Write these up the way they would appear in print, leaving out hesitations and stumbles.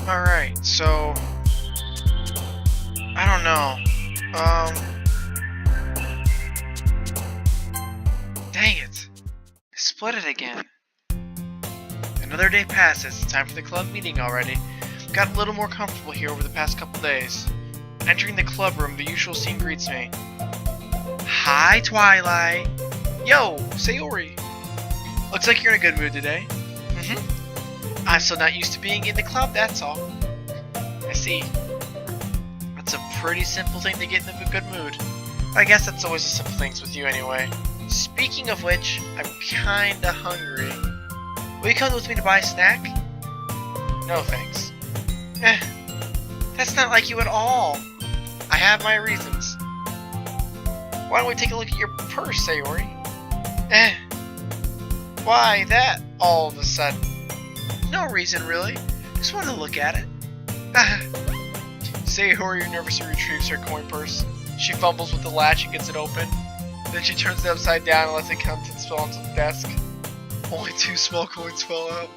Alright, so I don't know. Dang it. I split it again. Another day passes. It's time for the club meeting already. Got a little more comfortable here over the past couple days. Entering the club room, the usual scene greets me. Hi, Twilight. Yo, Sayori. Looks like you're in a good mood today. I'm still not used to being in the club, that's all. I see. That's a pretty simple thing to get in a good mood. I guess that's always the simple things with you anyway. Speaking of which, I'm kinda hungry. Will you come with me to buy a snack? No thanks. That's not like you at all. I have my reasons. Why don't we take a look at your purse, Sayori? Why that all of a sudden? No reason, really. Just wanted to look at it. Sayori nervously retrieves her coin purse. She fumbles with the latch and gets it open. Then she turns it upside down and lets the contents fall onto the desk. Only 2 small coins fell out.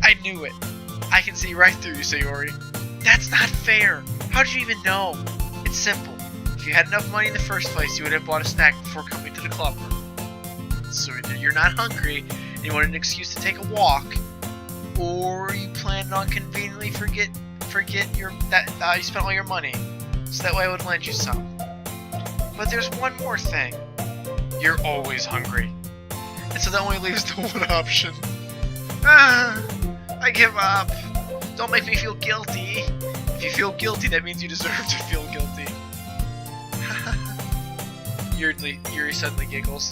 I knew it. I can see right through you, Sayori. That's not fair. How did you even know? It's simple. If you had enough money in the first place, you would have bought a snack before coming to the club room. So either you're not hungry and you want an excuse to take a walk, or you planned on conveniently forget that you spent all your money, so that way I would lend you some. But there's one more thing. You're always hungry. And so that only leaves the one option. I give up. Don't make me feel guilty. If you feel guilty, that means you deserve to feel guilty. Yuri suddenly giggles.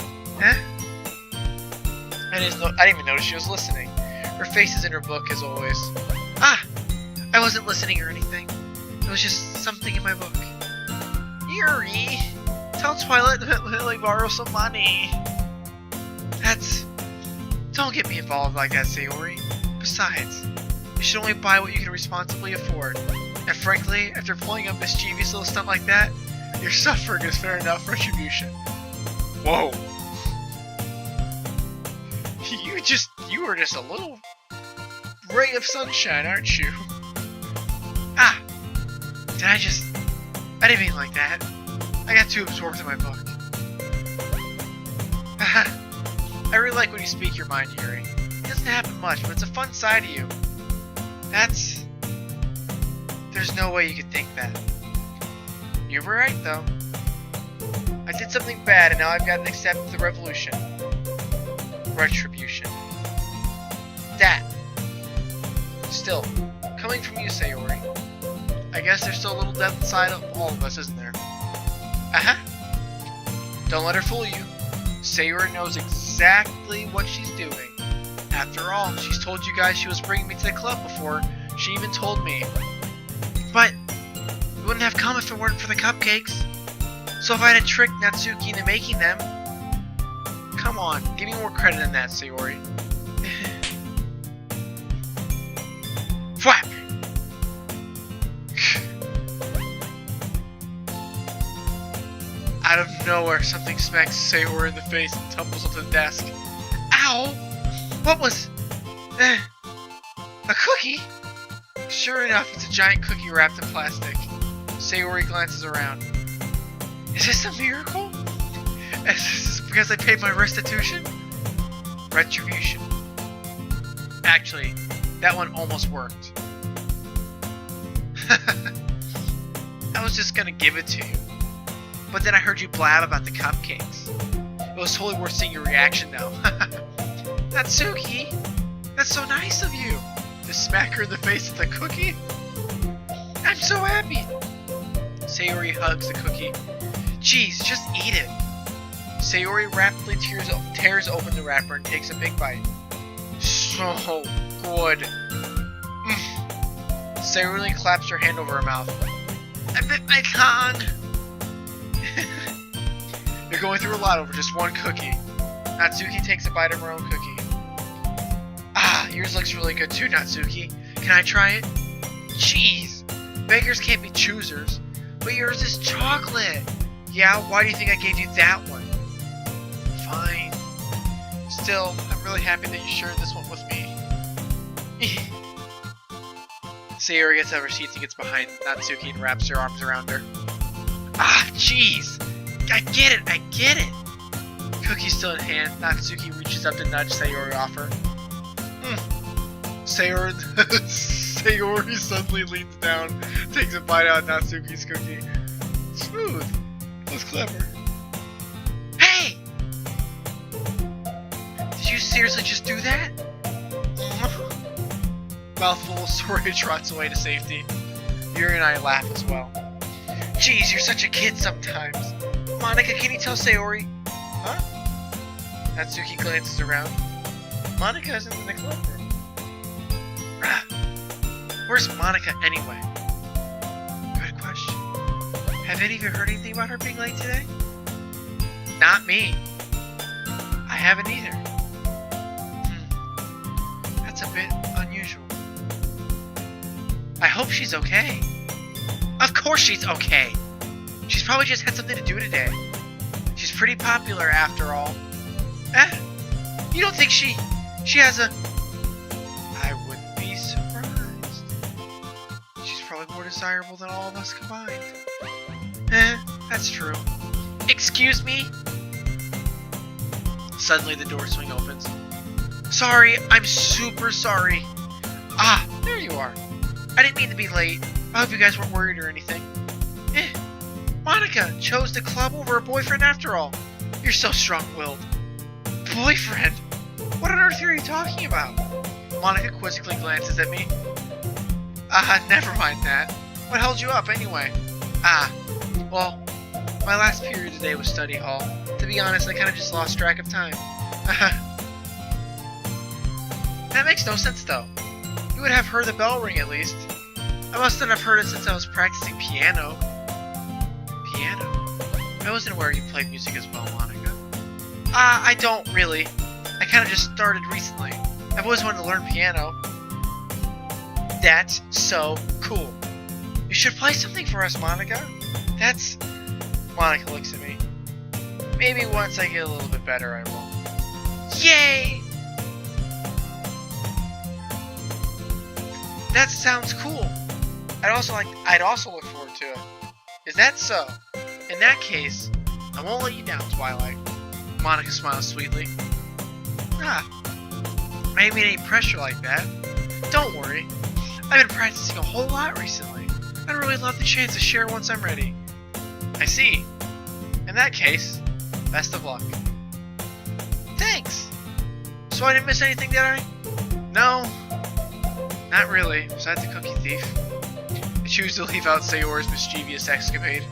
I didn't even notice she was listening. Her face is in her book as always. I wasn't listening or anything. It was just something in my book. Yuri, tell Twilight to let me borrow some money. Don't get me involved like that, Sayori. Besides, you should only buy what you can responsibly afford. And frankly, after pulling a mischievous little stunt like that, your suffering is fair enough retribution. Whoa. You were just a little ray of sunshine, aren't you? I didn't mean like that. I got too absorbed in my book. I really like when you speak your mind, Yuri. It doesn't happen much, but it's a fun side of you. There's no way you could think that. You were right, though. I did something bad, and now I've got to accept the revolution. Retribution. That. Still, coming from you, Sayori, I guess there's still a little depth inside of all of us, isn't there? Don't let her fool you. Sayori knows exactly what she's doing. After all, she's told you guys she was bringing me to the club before she even told me. But we wouldn't have come if it weren't for the cupcakes. So if I had tricked Natsuki into making them... Come on, give me more credit than that, Sayori. Flap! Out of nowhere, something smacks Sayori in the face and tumbles onto the desk. Ow! What was... a cookie? Sure enough, it's a giant cookie wrapped in plastic. Sayori glances around. Is this a miracle? Is this because I paid my restitution? Retribution. Actually, that one almost worked. I was just gonna give it to you. But then I heard you blab about the cupcakes. It was totally worth seeing your reaction though. Natsuki! That's so nice of you! To smack her in the face with a cookie? I'm so happy! Sayori hugs the cookie. Jeez, just eat it! Sayori rapidly tears open the wrapper and takes a big bite. So good. Sayori claps her hand over her mouth. I bit my tongue! You're going through a lot over just one cookie. Natsuki takes a bite of her own cookie. Yours looks really good too, Natsuki. Can I try it? Jeez! Beggars can't be choosers. But yours is chocolate! Yeah, why do you think I gave you that one? Fine. Still, I'm really happy that you shared this one with me. Sayori gets out of her seat and gets behind Natsuki and wraps her arms around her. Ah, jeez! I get it! Cookie still in hand, Natsuki reaches up to nudge Sayori off her. Sayori suddenly leans down, takes a bite out of Natsuki's cookie. Smooth. That's clever. Hey! Did you seriously just do that? Mouthful, Sayori trots away to safety. Yuri and I laugh as well. Jeez, you're such a kid sometimes. Monika, can you tell Sayori? Huh? Natsuki glances around. Monika isn't in the club room. Where's Monika anyway? Good question. Have any of you heard anything about her being late today? Not me. I haven't either. That's a bit unusual. I hope she's okay. Of course she's okay. She's probably just had something to do today. She's pretty popular after all. You don't think she has a... I wouldn't be surprised. She's probably more desirable than all of us combined. That's true. Excuse me? Suddenly the door swing opens. Sorry, I'm super sorry. Ah, there you are. I didn't mean to be late. I hope you guys weren't worried or anything. Monika chose the club over a boyfriend after all. You're so strong-willed. Boyfriend? What on earth are you talking about? Monika quizzically glances at me. Never mind that. What held you up anyway? Well, my last period today was study hall. To be honest, I kind of just lost track of time. That makes no sense though. You would have heard the bell ring at least. I must not have heard it since I was practicing piano. Piano? I wasn't aware you played music as well, Monika. I don't really. I kind of just started recently. I've always wanted to learn piano. That's so cool. You should play something for us, Monika. That's... Monika looks at me. Maybe once I get a little bit better, I will. Yay! That sounds cool. I'd also look forward to it. Is that so? In that case, I won't let you down, Twilight. Monika smiles sweetly. I didn't mean any pressure like that. Don't worry. I've been practicing a whole lot recently. I'd really love the chance to share once I'm ready. I see. In that case, best of luck. Thanks! So I didn't miss anything, did I? No. Not really, besides the cookie thief. I choose to leave out Sayori's mischievous escapade.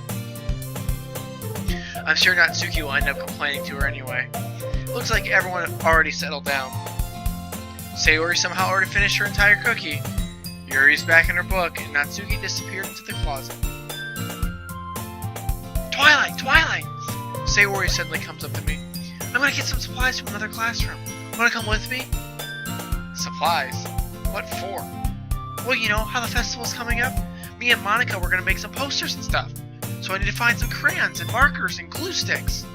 I'm sure Natsuki will end up complaining to her anyway. Looks like everyone already settled down. Sayori somehow already finished her entire cookie. Yuri's back in her book, and Natsuki disappeared into the closet. Twilight! Twilight! Sayori suddenly comes up to me. I'm gonna get some supplies from another classroom. Wanna come with me? Supplies? What for? Well, you know how the festival's coming up? Me and Monika were gonna make some posters and stuff. So I need to find some crayons and markers and glue sticks.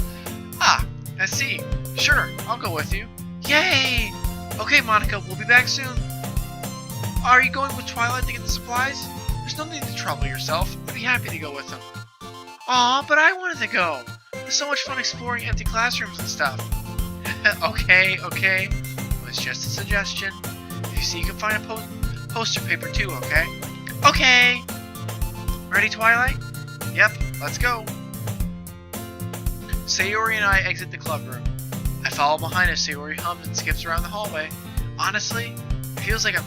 I see. Sure, I'll go with you. Yay! Okay, Monika, we'll be back soon. Are you going with Twilight to get the supplies? There's no need to trouble yourself. I'd be happy to go with them. Aw, but I wanted to go. It's so much fun exploring empty classrooms and stuff. Okay. It was just a suggestion. If you see you can find a poster paper too, okay? Okay! Ready, Twilight? Yep, let's go. Sayori and I exit the club room. I follow behind as Sayori hums and skips around the hallway. Honestly, it feels like I'm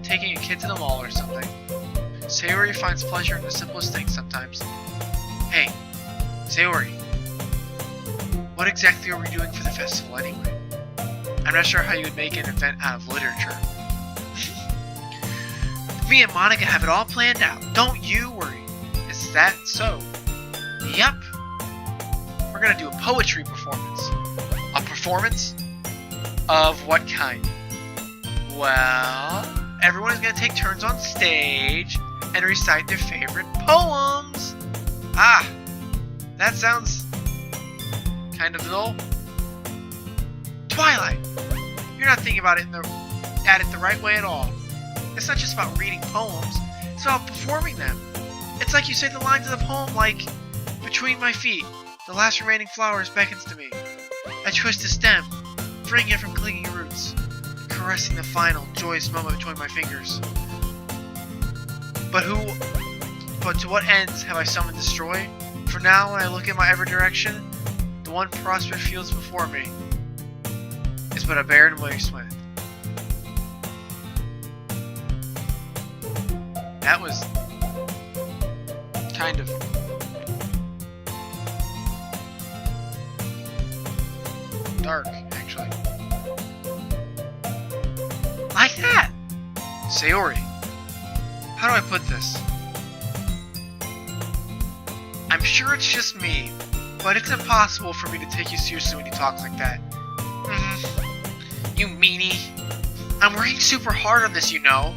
taking a kid to the mall or something. Sayori finds pleasure in the simplest things sometimes. Hey, Sayori. What exactly are we doing for the festival anyway? I'm not sure how you would make an event out of literature. Me and Monika have it all planned out. Don't you worry. Is that so? Yep. We're gonna do a poetry performance. A performance? Of what kind? Well, everyone is gonna take turns on stage and recite their favorite poems. That sounds kind of dull. Twilight, you're not thinking about it in the at it the right way at all. It's not just about reading poems, it's about performing them. It's like you say the lines of the poem like, "Between my feet, the last remaining flowers beckons to me. I twist the stem, freeing it from clinging roots, caressing the final, joyous moment between my fingers. But to what ends have I summoned destroy? For now, when I look in my every direction, the one prosperous fields before me is but a barren wasteland." That was kind of dark, actually. Like that! Sayori, how do I put this? I'm sure it's just me, but it's impossible for me to take you seriously when you talk like that. You meanie. I'm working super hard on this, you know.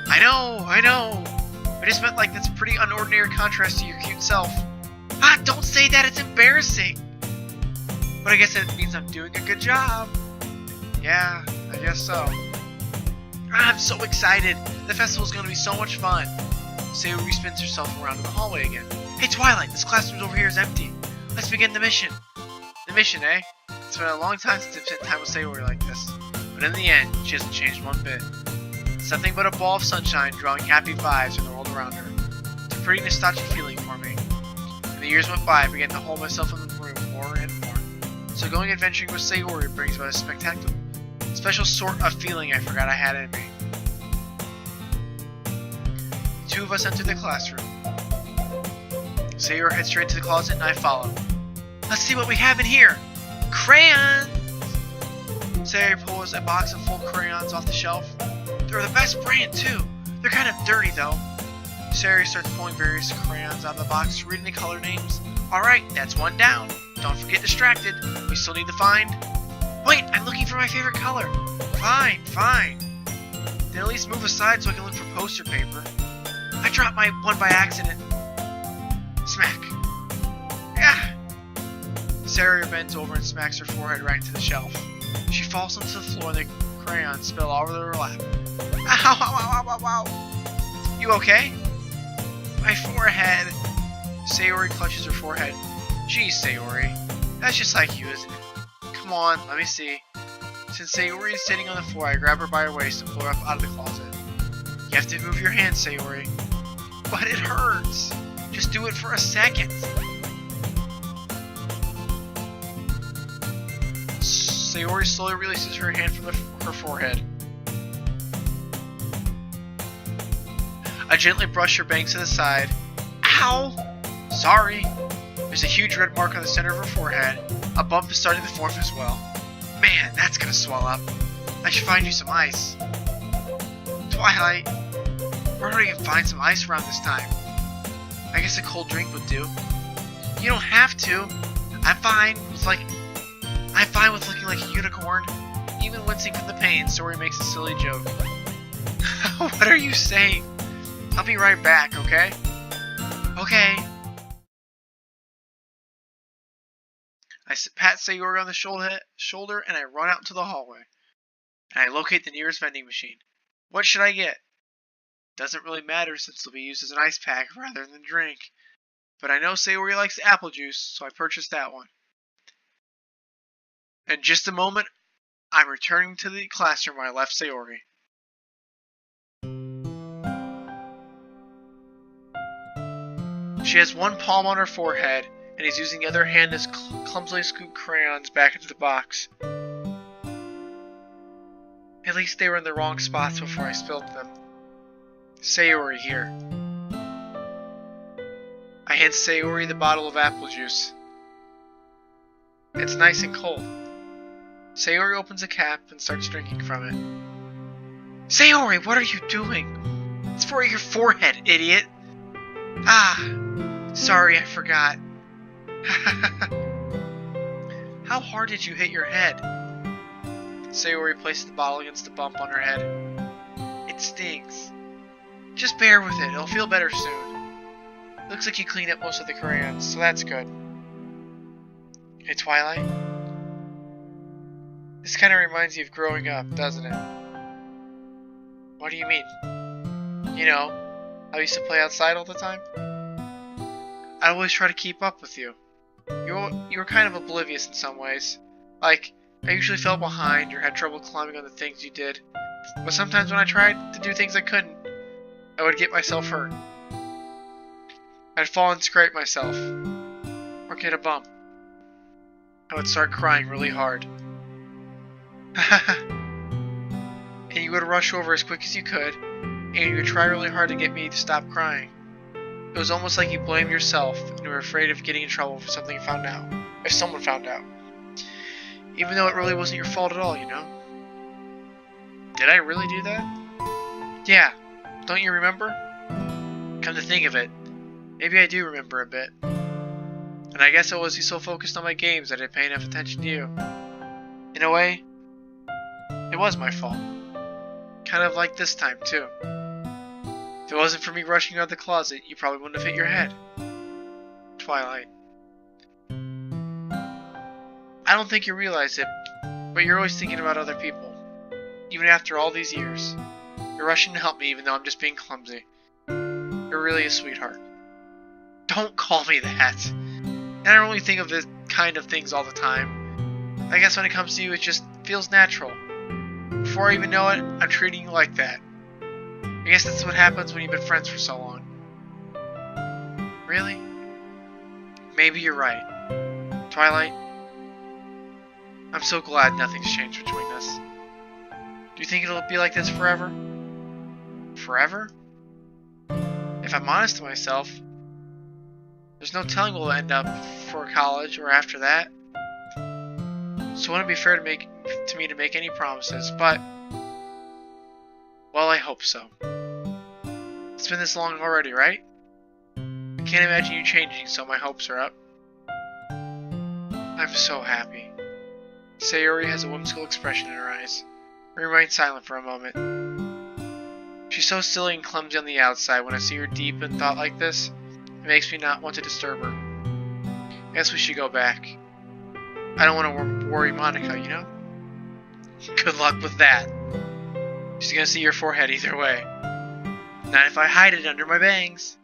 I know. I just meant like that's a pretty unordinary contrast to your cute self. Ah, don't say that, it's embarrassing. But I guess it means I'm doing a good job. Yeah, I guess so. I'm so excited. The festival's gonna be so much fun. Sayori spins herself around in the hallway again. Hey Twilight, this classroom over here is empty. Let's begin the mission. The mission, eh? It's been a long time since I've spent time with Sayori like this. But in the end, she hasn't changed one bit. It's nothing but a ball of sunshine drawing happy vibes from the world around her. It's a pretty nostalgic feeling for me. And the years went by, I began to hold myself in the room more and more. So going adventuring with Sayori brings about a spectacular, special sort of feeling I forgot I had in me. The two of us enter the classroom. Sayori heads straight to the closet and I follow. Let's see what we have in here! Crayons! Sayori pulls a box of full crayons off the shelf. They're the best brand too! They're kind of dirty though. Sayori starts pulling various crayons out of the box, reading the color names. Alright, that's one down. Don't forget distracted. We still need to find... Wait, I'm looking for my favorite color. Fine. Then at least move aside so I can look for poster paper. I dropped my one by accident. Smack. Ah! Sayori bends over and smacks her forehead right into the shelf. She falls onto the floor and the crayons spill all over her lap. Ow! You okay? My forehead. Sayori clutches her forehead. Geez, Sayori. That's just like you, isn't it? Come on, let me see. Since Sayori is sitting on the floor, I grab her by her waist and pull her up out of the closet. You have to move your hands, Sayori. But it hurts. Just do it for a second. Sayori slowly releases her hand from her forehead. I gently brush her bangs to the side. Ow! Sorry. There's a huge red mark on the center of her forehead. A bump is starting to form as well. Man, that's gonna swell up. I should find you some ice. Twilight, where do I even find some ice around this time? I guess a cold drink would do. You don't have to. I'm fine with looking like a unicorn. Even wincing from the pain, Sayori makes a silly joke. What are you saying? I'll be right back, okay? Okay. I pat Sayori on the shoulder and I run out into the hallway. And I locate the nearest vending machine. What should I get? Doesn't really matter since it'll be used as an ice pack rather than a drink. But I know Sayori likes apple juice, so I purchased that one. In just a moment, I'm returning to the classroom where I left Sayori. She has one palm on her forehead, and he's using the other hand to clumsily scoop crayons back into the box. At least they were in the wrong spots before I spilled them. Sayori here. I hand Sayori the bottle of apple juice. It's nice and cold. Sayori opens a cap and starts drinking from it. Sayori, what are you doing? It's for your forehead, idiot! Ah! Sorry, I forgot. How hard did you hit your head? Sayori places the bottle against the bump on her head. It stings. Just bear with it, it'll feel better soon. Looks like you cleaned up most of the crayons, so that's good. Hey Twilight? This kinda reminds you of growing up, doesn't it? What do you mean? You know, I used to play outside all the time? I always try to keep up with you. You were kind of oblivious in some ways. Like, I usually fell behind or had trouble climbing on the things you did. But sometimes when I tried to do things I couldn't, I would get myself hurt. I'd fall and scrape myself. Or get a bump. I would start crying really hard. And you would rush over as quick as you could, and you would try really hard to get me to stop crying. It was almost like you blamed yourself, and you were afraid of getting in trouble for something you found out. If someone found out. Even though it really wasn't your fault at all, you know? Did I really do that? Yeah. Don't you remember? Come to think of it, maybe I do remember a bit. And I guess I was so focused on my games that I didn't pay enough attention to you. In a way, it was my fault. Kind of like this time, too. If it wasn't for me rushing out of the closet, you probably wouldn't have hit your head. Twilight. I don't think you realize it, but you're always thinking about other people. Even after all these years. You're rushing to help me even though I'm just being clumsy. You're really a sweetheart. Don't call me that. And I don't really think of this kind of things all the time. I guess when it comes to you, it just feels natural. Before I even know it, I'm treating you like that. I guess that's what happens when you've been friends for so long. Really? Maybe you're right. Twilight, I'm so glad nothing's changed between us. Do you think it'll be like this forever? Forever? If I'm honest to myself, there's no telling where we'll end up for college or after that. So it wouldn't be fair to me to make any promises, but well, I hope so. It's been this long already, right? I can't imagine you changing, so my hopes are up. I'm so happy. Sayori has a whimsical expression in her eyes. We remain silent for a moment. She's so silly and clumsy on the outside. When I see her deep in thought like this, it makes me not want to disturb her. I guess we should go back. I don't want to worry Monica, you know? Good luck with that. She's gonna see your forehead either way. Not if I hide it under my bangs.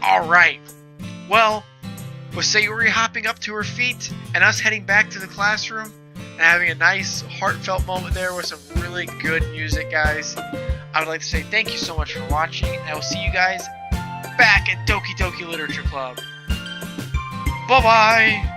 Alright. Well, with Sayori hopping up to her feet and us heading back to the classroom and having a nice heartfelt moment there with some really good music, guys, I would like to say thank you so much for watching, and I will see you guys back at Doki Doki Literature Club. Bye-bye!